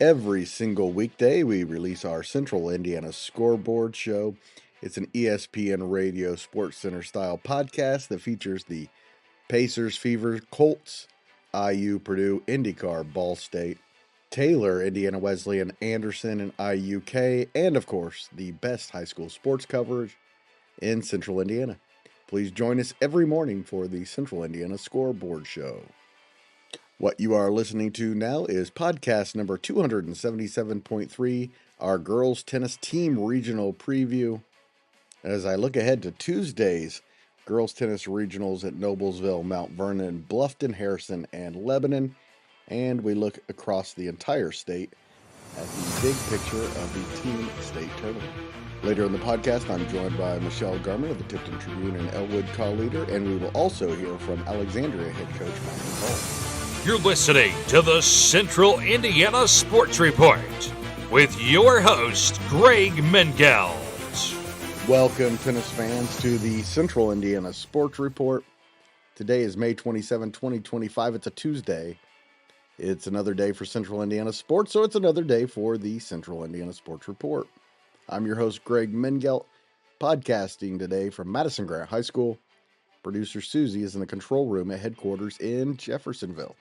Every single weekday, we release our Central Indiana Scoreboard Show. It's an ESPN Radio Sports Center style podcast that features the Pacers, Fever, Colts, IU, Purdue, IndyCar, Ball State, Taylor, Indiana Wesleyan, Anderson, and IUK, and of course, the best high school sports coverage in Central Indiana. Please join us every morning for the Central Indiana Scoreboard Show. What you are listening to now is podcast number 277.3, our girls tennis team regional preview. As I look ahead to Tuesday's girls tennis regionals at Noblesville, Mount Vernon, Bluffton, Harrison, and Lebanon, and we look across the entire state at the big picture of the team state tournament. Later in the podcast, I'm joined by Michelle Garmon of the Tipton Tribune and Elwood Call Leader, and we will also hear from Alexandria head coach Matt Devault. You're listening to the Central Indiana Sports Report with your host, Greg Mengelt. Welcome, tennis fans, to the Central Indiana Sports Report. Today is May 27, 2025. It's a Tuesday. It's another day for Central Indiana sports, so it's another day for the Central Indiana Sports Report. I'm your host, Greg Mengelt, podcasting today from Madison Grant High School. Producer Susie is in the control room at headquarters in Jeffersonville.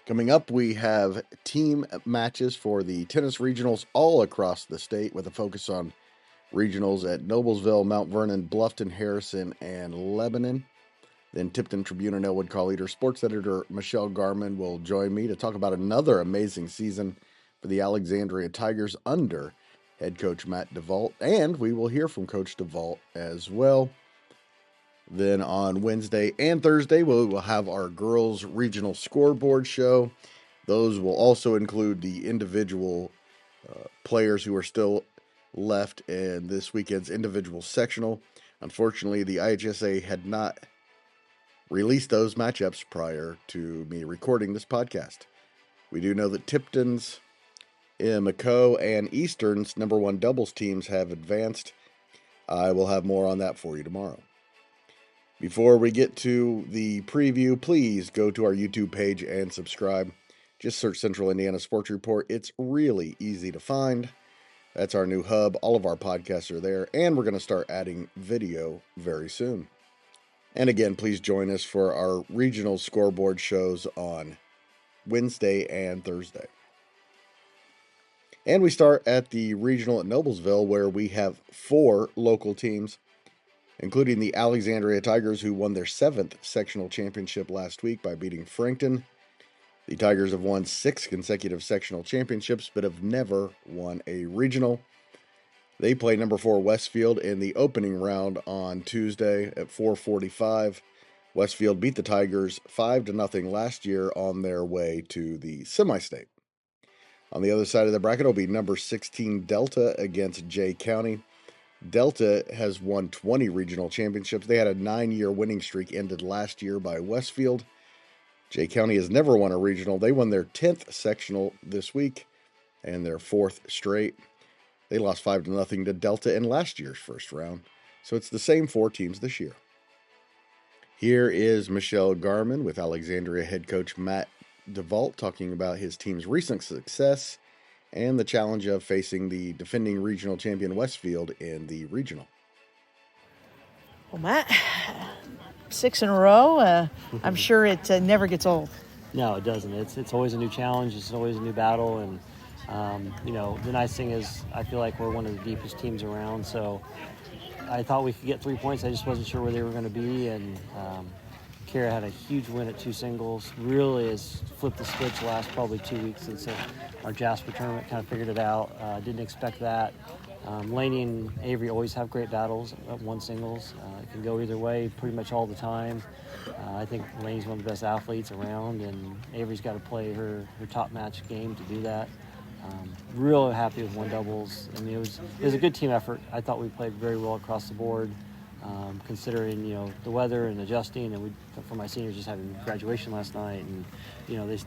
Coming up, we have team matches for the tennis regionals all across the state with a focus on regionals at Noblesville, Mount Vernon, Bluffton, Harrison, and Lebanon. Then Tipton Tribune and Elwood Call Leader sports editor Michelle Garmon will join me to talk about another amazing season for the Alexandria Tigers under head coach Matt Devault, and we will hear from Coach Devault as well. Then on Wednesday and Thursday, we will have our girls' regional scoreboard show. Those will also include the individual players who are still left in this weekend's individual sectional. Unfortunately, the IHSA had not released those matchups prior to me recording this podcast. We do know that Tipton's, McCoe, and Eastern's number one doubles teams have advanced. I will have more on that for you tomorrow. Before we get to the preview, please go to our YouTube page and subscribe. Just search Central Indiana Sports Report. It's really easy to find. That's our new hub. All of our podcasts are there, and we're going to start adding video very soon. And again, please join us for our regional scoreboard shows on Wednesday and Thursday. And we start at the regional at Noblesville, where we have 4 local teams, including the Alexandria Tigers, who won their 7th sectional championship last week by beating Frankton. The Tigers have won 6 consecutive sectional championships, but have never won a regional. They play number 4 Westfield in the opening round on Tuesday at 4:45. Westfield beat the Tigers 5-0 last year on their way to the semi-state. On the other side of the bracket will be number 16 Delta against Jay County. Delta has won 20 regional championships. They had a 9-year winning streak ended last year by Westfield. Jay County has never won a regional. They won their 10th sectional this week and their 4th straight. They lost 5-0 to Delta in last year's first round. So it's the same 4 teams this year. Here is Michelle Garmon with Alexandria head coach Matt Devault talking about his team's recent success and the challenge of facing the defending regional champion Westfield in the regional. Well, Matt, 6 in a row. I'm sure it never gets old. No, it doesn't. It's always a new challenge. It's always a new battle. And, the nice thing is I feel like we're one of the deepest teams around. So I thought we could get 3 points. I just wasn't sure where they were going to be. And Kara had a huge win at 2 singles. Really has flipped the switch the last probably 2 weeks since our Jasper tournament, kind of figured it out. Didn't expect that. Laney and Avery always have great battles at 1 singles. It can go either way pretty much all the time. I think Laney's one of the best athletes around, and Avery's got to play her top match game to do that. Real happy with 1 doubles. I mean, it was a good team effort. I thought we played very well across the board. Considering the weather and adjusting, and for my seniors just having graduation last night, and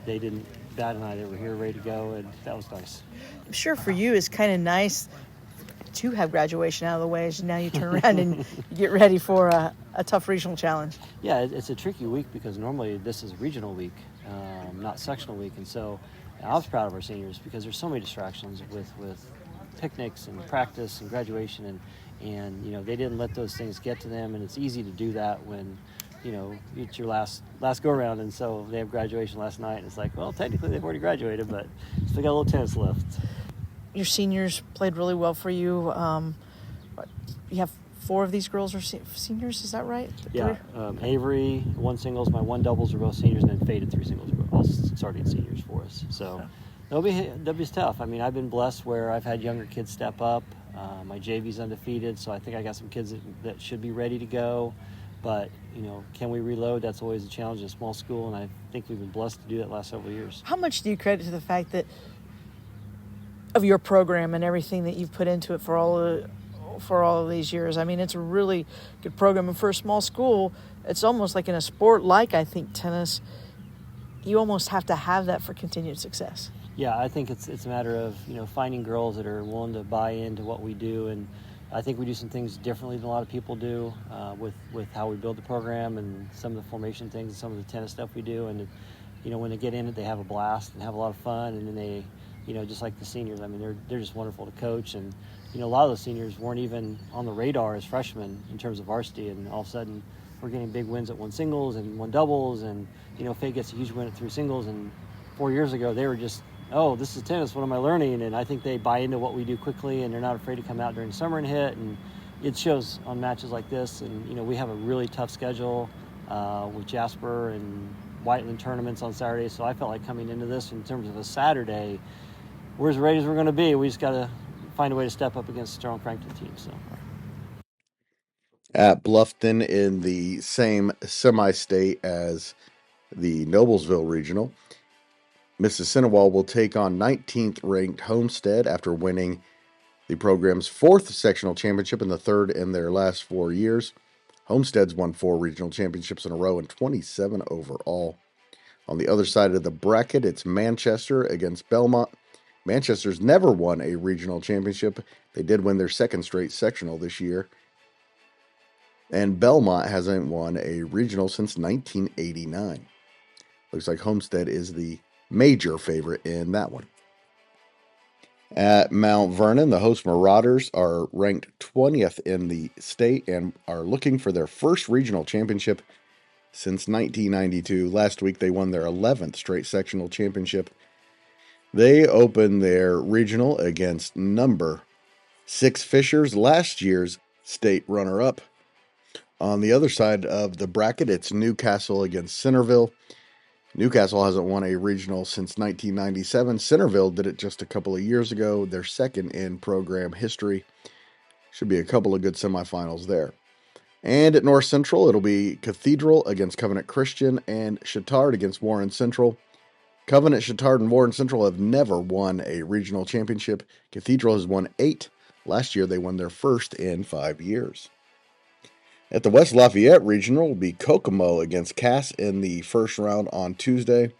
they didn't bat an eye. They were here ready to go, and that was nice. I'm sure for you it's kind of nice to have graduation out of the way, so now you turn around and you get ready for a tough regional challenge. Yeah, it's a tricky week because normally this is regional week, not sectional week, and so And I was proud of our seniors because there's so many distractions with picnics and practice and graduation, and they didn't let those things get to them, and it's easy to do that when it's your last go around, and so they have graduation last night, and it's like, well, technically they've already graduated, but still got a little tennis left. Your seniors played really well for you. You have 4 of these girls are seniors, is that right? Yeah, Avery, 1 singles, my 1 doubles are both seniors, and then Faded 3 singles are all starting seniors for us. So W's tough. I mean, I've been blessed where I've had younger kids step up. My JV's undefeated, so I think I got some kids that should be ready to go. But, can we reload? That's always a challenge in a small school, and I think we've been blessed to do that the last several years. How much do you credit to the fact that of your program and everything that you've put into it for all of these years? I mean, it's a really good program, and for a small school, it's almost like in a sport like, I think, tennis, you almost have to have that for continued success. Yeah, I think it's a matter of finding girls that are willing to buy into what we do, and I think we do some things differently than a lot of people do with how we build the program and some of the formation things and some of the tennis stuff we do. And when they get in it, they have a blast and have a lot of fun, and then they just like the seniors, I mean, they're just wonderful to coach. And a lot of those seniors weren't even on the radar as freshmen in terms of varsity, and all of a sudden we're getting big wins at 1 singles and 1 doubles, and Faye gets a huge win at 3 singles. And 4 years ago they were just, oh, this is tennis, what am I learning? And I think they buy into what we do quickly, and they're not afraid to come out during the summer and hit, and it shows on matches like this. And we have a really tough schedule with Jasper and Whiteland tournaments on Saturday, so I felt like coming into this in terms of a Saturday, we're as ready as we're going to be. We just got to find a way to step up against a strong Frankton team. So At Bluffton in the same semi-state as the Noblesville Regional, Mississinawa will take on 19th ranked Homestead after winning the program's 4th sectional championship and the 3rd in their last 4 years. Homestead's won 4 regional championships in a row and 27 overall. On the other side of the bracket, it's Manchester against Belmont. Manchester's never won a regional championship. They did win their 2nd straight sectional this year. And Belmont hasn't won a regional since 1989. Looks like Homestead is the major favorite in that one. At Mount Vernon, the host Marauders are ranked 20th in the state and are looking for their first regional championship since 1992. Last week, they won their 11th straight sectional championship. They opened their regional against number 6 Fishers, last year's state runner-up. On the other side of the bracket, it's Newcastle against Centerville. Newcastle hasn't won a regional since 1997. Centerville did it just a couple of years ago. They're 2nd in program history. Should be a couple of good semifinals there. And at North Central, it'll be Cathedral against Covenant Christian and Chittard against Warren Central. Covenant, Chittard, and Warren Central have never won a regional championship. Cathedral has won 8. Last year, they won their first in 5 years. At the West Lafayette Regional will be Kokomo against Cass in the first round on Tuesday.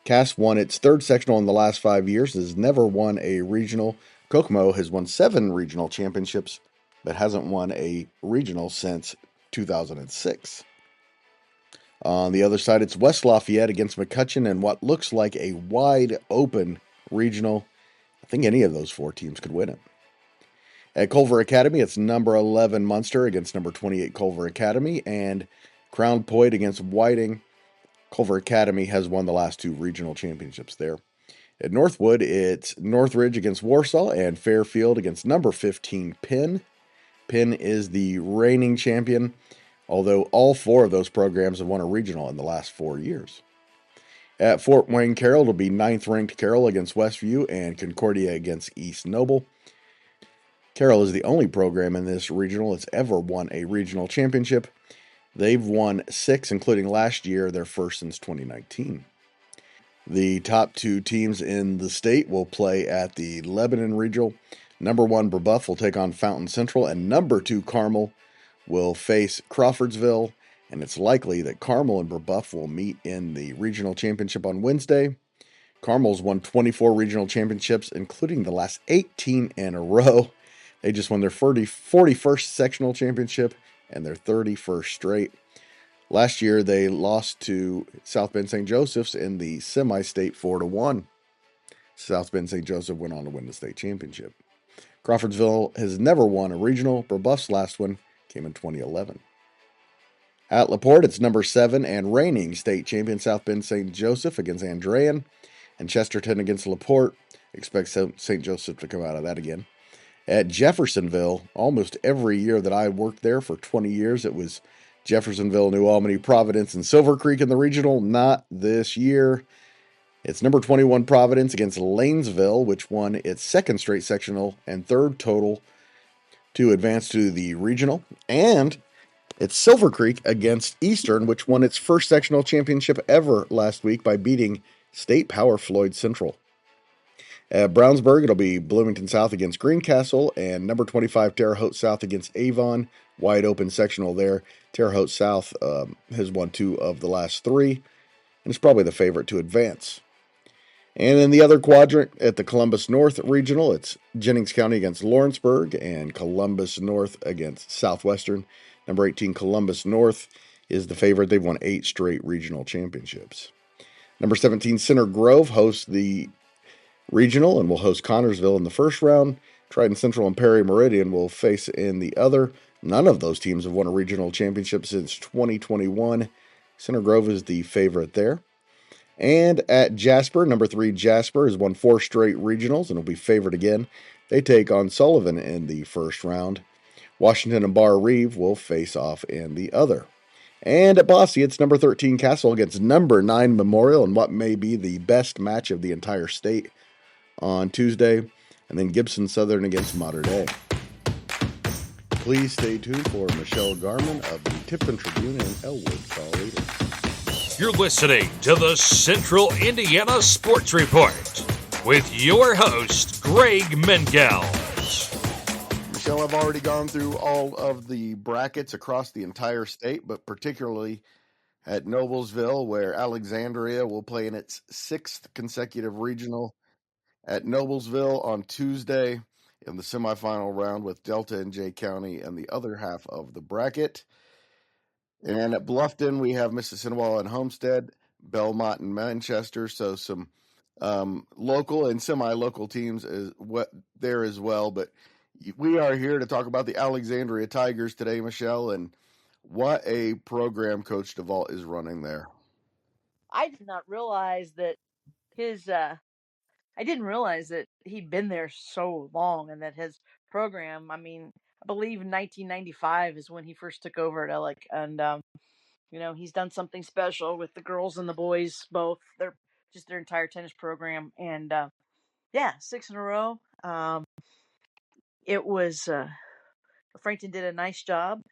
Cass won its 3rd sectional in the last 5 years, has never won a regional. Kokomo has won 7 regional championships, but hasn't won a regional since 2006. On the other side, it's West Lafayette against McCutcheon in what looks like a wide open regional. I think any of those 4 teams could win it. At Culver Academy, it's number 11 Munster against number 28 Culver Academy, and Crown Point against Whiting. Culver Academy has won the last 2 regional championships there. At Northwood, it's Northridge against Warsaw and Fairfield against number 15 Penn. Penn is the reigning champion, although all 4 of those programs have won a regional in the last 4 years. At Fort Wayne Carroll, it'll be 9th ranked Carroll against Westview and Concordia against East Noble. Carroll is the only program in this regional that's ever won a regional championship. They've won 6, including last year, their first since 2019. The top 2 teams in the state will play at the Lebanon Regional. Number 1 Brebeuf will take on Fountain Central, and number 2 Carmel will face Crawfordsville, and it's likely that Carmel and Brebeuf will meet in the regional championship on Wednesday. Carmel's won 24 regional championships, including the last 18 in a row. They just won their 41st sectional championship and their 31st straight. Last year, they lost to South Bend St. Joseph's in the semi-state 4-1. South Bend St. Joseph went on to win the state championship. Crawfordsville has never won a regional. Brebeuf's last one came in 2011. At LaPorte, it's number 7 and reigning state champion South Bend St. Joseph against Andrean, and Chesterton against LaPorte. Expect St. Joseph to come out of that again. At Jeffersonville, almost every year that I worked there for 20 years, it was Jeffersonville, New Albany, Providence, and Silver Creek in the regional. Not this year. It's number 21 Providence against Lanesville, which won its second straight sectional and third total to advance to the regional. And it's Silver Creek against Eastern, which won its first sectional championship ever last week by beating state power Floyd Central. At Brownsburg, it'll be Bloomington South against Greencastle and number 25 Terre Haute South against Avon. Wide open sectional there. Terre Haute South has won 2 of the last 3 and is probably the favorite to advance. And in the other quadrant at the Columbus North Regional, it's Jennings County against Lawrenceburg and Columbus North against Southwestern. Number 18 Columbus North is the favorite. They've won 8 straight regional championships. Number 17 Center Grove hosts the regional and will host Connorsville in the first round. Triton Central and Perry Meridian will face in the other. None of those teams have won a regional championship since 2021. Center Grove is the favorite there. And at Jasper, number 3 Jasper has won 4 straight regionals and will be favored again. They take on Sullivan in the first round. Washington and Bar Reeve will face off in the other. And at Bossy, it's number 13 Castle against number 9 Memorial in what may be the best match of the entire state on Tuesday. And then Gibson Southern against Mater Dei. Please stay tuned for Michelle Garmon of the Tipton Tribune and Elwood Call Leader. You're listening to the Central Indiana Sports Report with your host, Greg Mengel. Michelle, I've already gone through all of the brackets across the entire state, but particularly at Noblesville, where Alexandria will play in its 6th consecutive regional at Noblesville on Tuesday in the semifinal round with Delta and Jay County and the other half of the bracket. And at Bluffton, we have Mississinawa and Homestead, Belmont and Manchester. So some local and semi-local teams there as well. But we are here to talk about the Alexandria Tigers today, Michelle, and what a program Coach Devault is running there. I did not realize that I didn't realize that he'd been there so long and that his program, I believe in 1995 is when he first took over at Alec. And, he's done something special with the girls and the boys, both. They're just their entire tennis program. And, 6 in a row. It was, Frankton did a nice job.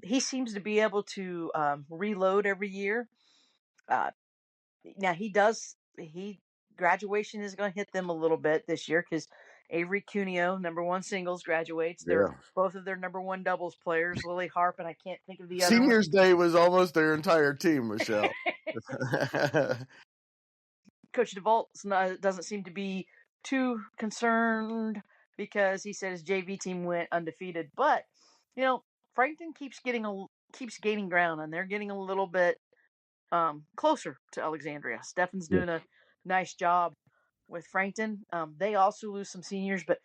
He seems to be able to reload every year. Now graduation is going to hit them a little bit this year because Avery Cuneo, number 1 singles, graduates. They're both of their number 1 doubles players, Lily Harp, and I can't think of the other one. Seniors Day was almost their entire team, Michelle. Coach Devault doesn't seem to be too concerned because he said his JV team went undefeated. But, Frankton keeps gaining ground, and they're getting a little bit closer to Alexandria. Stefan's doing a nice job with Frankton. They also lose some seniors, but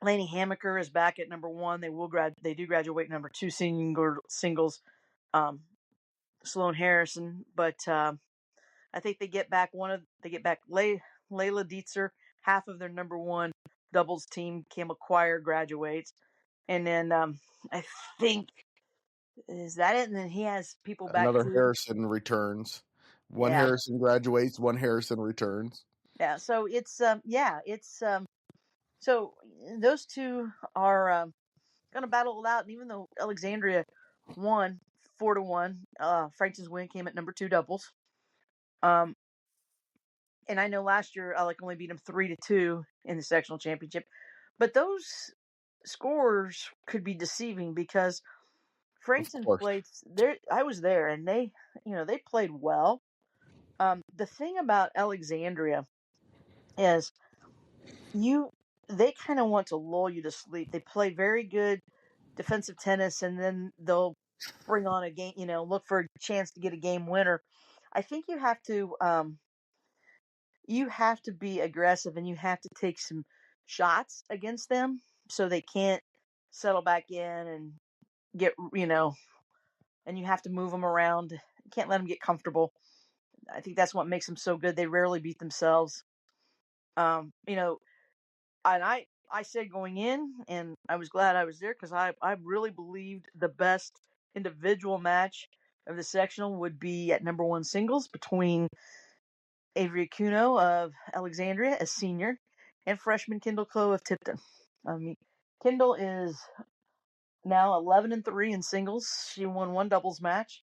Laney Hamaker is back at number 1. They do graduate number 2 singles, Sloan Harrison, but I think they get back Layla Dietzer, half of their number 1 doubles team. Kim McQuire graduates, and then I think is that it. And then he has people back. Another Harrison returns. One Harrison graduates. One Harrison returns. Yeah, so it's so those two are going to battle it out. And even though Alexandria won 4-1, Frankton's win came at number 2 doubles. And I know last year Alec only beat him 3-2 in the sectional championship, but those scores could be deceiving because Frankton played there. I was there, and they played well. The thing about Alexandria is they kind of want to lull you to sleep. They play very good defensive tennis, and then they'll bring on a game, look for a chance to get a game winner. I think you have to you have to be aggressive and you have to take some shots against them so they can't settle back in and get, and you have to move them around. You can't let them get comfortable. I think that's what makes them so good. They rarely beat themselves. And I said going in, and I was glad I was there because I really believed the best individual match of the sectional would be at number one singles between Avery Cuno of Alexandria, a senior, and freshman Kendall Coe of Tipton. Kendall is now 11-3 in singles. She won one doubles match,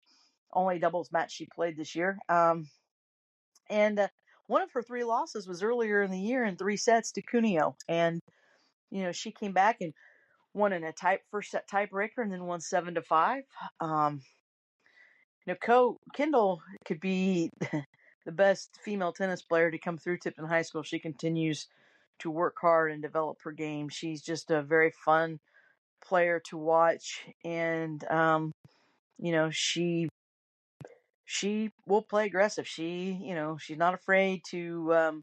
only doubles match she played this year. And one of her three losses was earlier in the year in 3 sets to Cuneo. And, she came back and won in a first set tiebreaker and then won 7-5. Kendall could be the best female tennis player to come through Tipton High School if she continues to work hard and develop her game. She's just a very fun player to watch, and she will play aggressive. She's not afraid to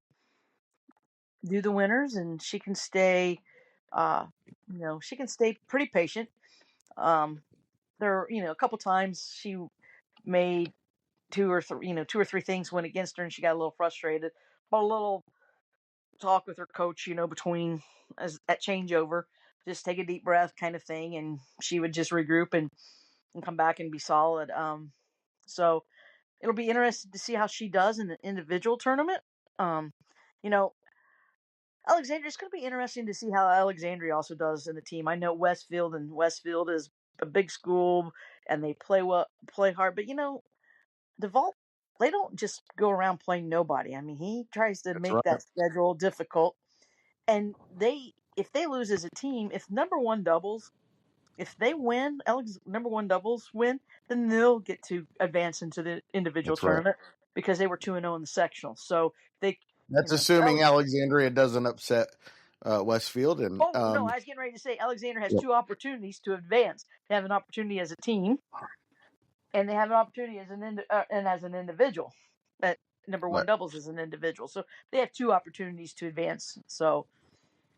do the winners, and she can stay pretty patient. There a couple times she made two or three things went against her and she got a little frustrated, but a little talk with her coach, between at changeover, just take a deep breath kind of thing, and she would just regroup and come back and be solid. So it'll be interesting to see how she does in the individual tournament. Um, you know, Alexandria, it's going to be interesting to see how Alexandria also does in the team. I know Westfield is a big school and they play hard, but Devault, they don't just go around playing nobody. I mean, he tries to That's make right. that schedule difficult. And if they lose as a team, if number one doubles, if they win, number one doubles win, then they'll get to advance into the individual That's right. tournament because they were 2-0 in the sectional. So they, That's assuming Alexandria doesn't upset Westfield. And oh no, I was getting ready to say Alexander has Yep. two opportunities to advance. They have an opportunity as a team, and they have an opportunity as an individual. But number one Right. doubles is an individual, so they have two opportunities to advance. So,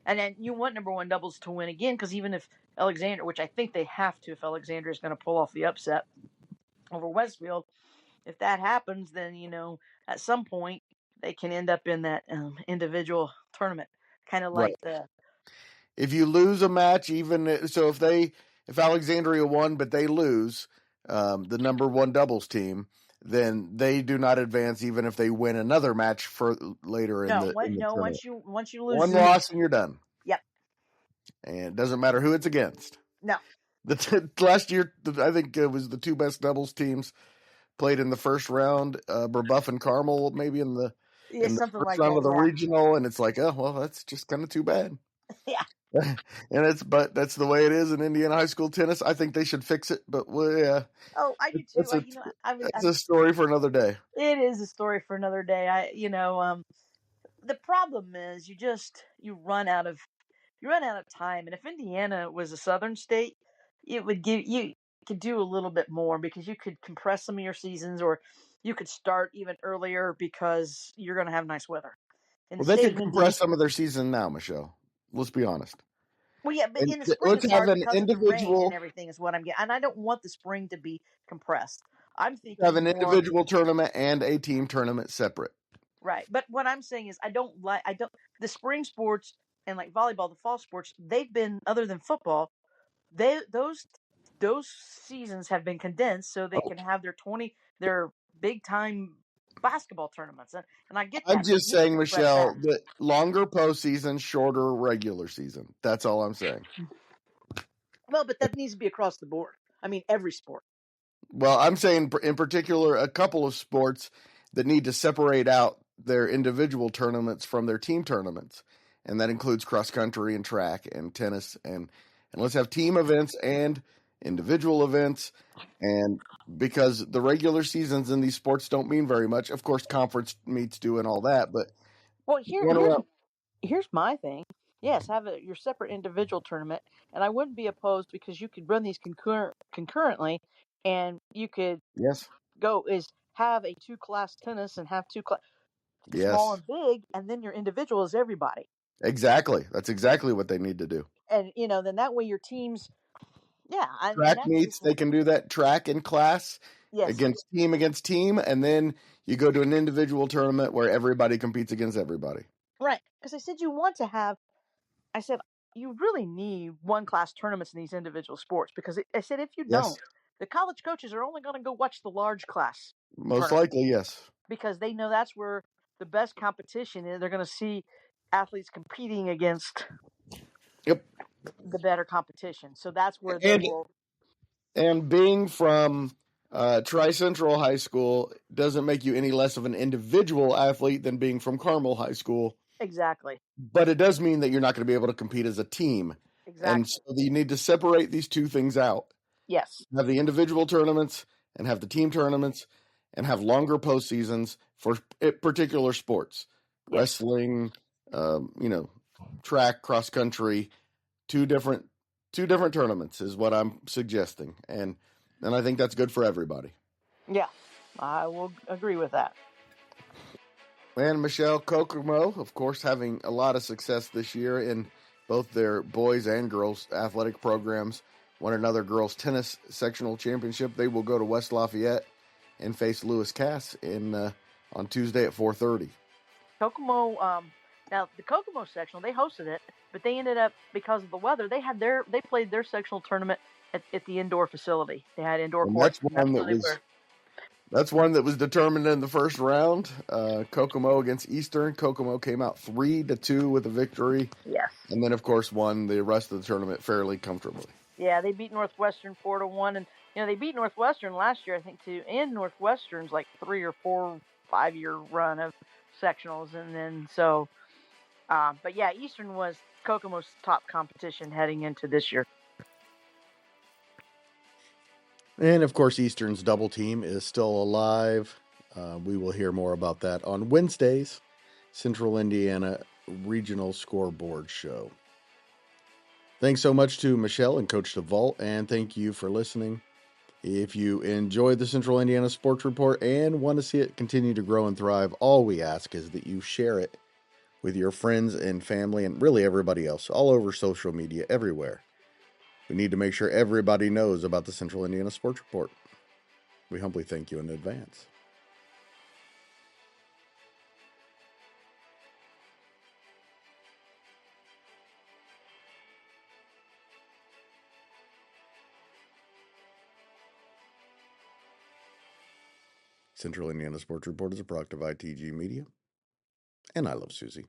and then you want number one doubles to win again, because even if Alexander, which I think they have to, if Alexander is going to pull off the upset over Westfield, if that happens, then at some point they can end up in that individual tournament, kind of like Right. If you lose a match, if Alexandria won but they lose the number one doubles team, then they do not advance even if they win another match for later in the tournament. Once you lose One loss and you're done. Yep. And it doesn't matter who it's against. No. Last year, I think it was the two best doubles teams played in the first round. Brebeuf and Carmel maybe in the something first like round that, of the regional, and it's like, oh well, that's just kind of too bad. Yeah. But that's the way it is in Indiana high school tennis. I think they should fix it, but yeah. Oh, I do too. That's a story for another day. It is a story for another day. The problem is you run out of time, and if Indiana was a southern state, it would give you could do a little bit more because you could compress some of your seasons, or you could start even earlier because you're going to have nice weather. Well, they could compress some of their season now, Michelle. Let's be honest. Well, yeah, but in the spring it's hard because of the rain and everything is what I'm getting. And I don't want the spring to be compressed. I'm thinking have an individual tournament and a team tournament separate. Right. But what I'm saying is the spring sports and like volleyball, the fall sports, they've been, other than football, those seasons have been condensed so they can have their big time basketball tournaments. And I get that. I'm just saying, Michelle, that longer postseason, shorter regular season. That's all I'm saying. Well, but that needs to be across the board. I mean, every sport. Well, I'm saying in particular a couple of sports that need to separate out their individual tournaments from their team tournaments. And that includes cross country and track and tennis. And let's have team events and individual events. And because the regular seasons in these sports don't mean very much. Of course, conference meets do and all that. But here's my thing. Yes, have your separate individual tournament. And I wouldn't be opposed because you could run these concurrently. And you could have a 2-class tennis and have 2 class. small Yes. and big, and then your individual is everybody. Exactly. That's exactly what they need to do. And then that way your teams, yeah, and Track that's meets, just they can do that track in class yes, against team, and then you go to an individual tournament where everybody competes against everybody. right. Because I said you want to have. I said you really need one class tournaments in these individual sports because I said if you Yes. don't, the college coaches are only going to go watch the large class Most tournament likely, yes. because they know that's where the best competition is. They're going to see athletes competing against Yep. the better competition. So that's where they And will and being from Tri Central High School doesn't make you any less of an individual athlete than being from Carmel High School. exactly, But it does mean that you're not going to be able to compete as a team. And exactly, so you need to separate these two things out. yes, Have the individual tournaments and have the team tournaments and have longer postseasons for particular sports. yes, Wrestling, track, cross country, two different tournaments is what I'm suggesting. And I think that's good for everybody. yeah. I will agree with that. And Michelle Kokomo, of course, having a lot of success this year in both their boys and girls athletic programs. Won another girls tennis sectional championship. They will go to West Lafayette and face Lewis Cass on Tuesday at 4:30. Kokomo, now the Kokomo sectional, they hosted it, but they ended up because of the weather. They played their sectional tournament at the indoor facility. They had indoor And courts. And that's really where. that's one that was determined in the first round. Kokomo against Eastern. Kokomo came out 3-2 with a victory, Yes. and then of course won the rest of the tournament fairly comfortably. Yeah, they beat Northwestern 4-1, and they beat Northwestern last year, I think, to end Northwestern's like 3 or 4, 5 year run of sectionals, and then so. But yeah, Eastern was Kokomo's top competition heading into this year. And of course, Eastern's double team is still alive. We will hear more about that on Wednesday's Central Indiana Regional Scoreboard Show. Thanks so much to Michelle and Coach Devault, and thank you for listening. If you enjoyed the Central Indiana Sports Report and want to see it continue to grow and thrive, all we ask is that you share it with your friends and family and really everybody else, all over social media, everywhere. We need to make sure everybody knows about the Central Indiana Sports Report. We humbly thank you in advance. Central Indiana Sports Report is a product of ITG Media, and I love Susie.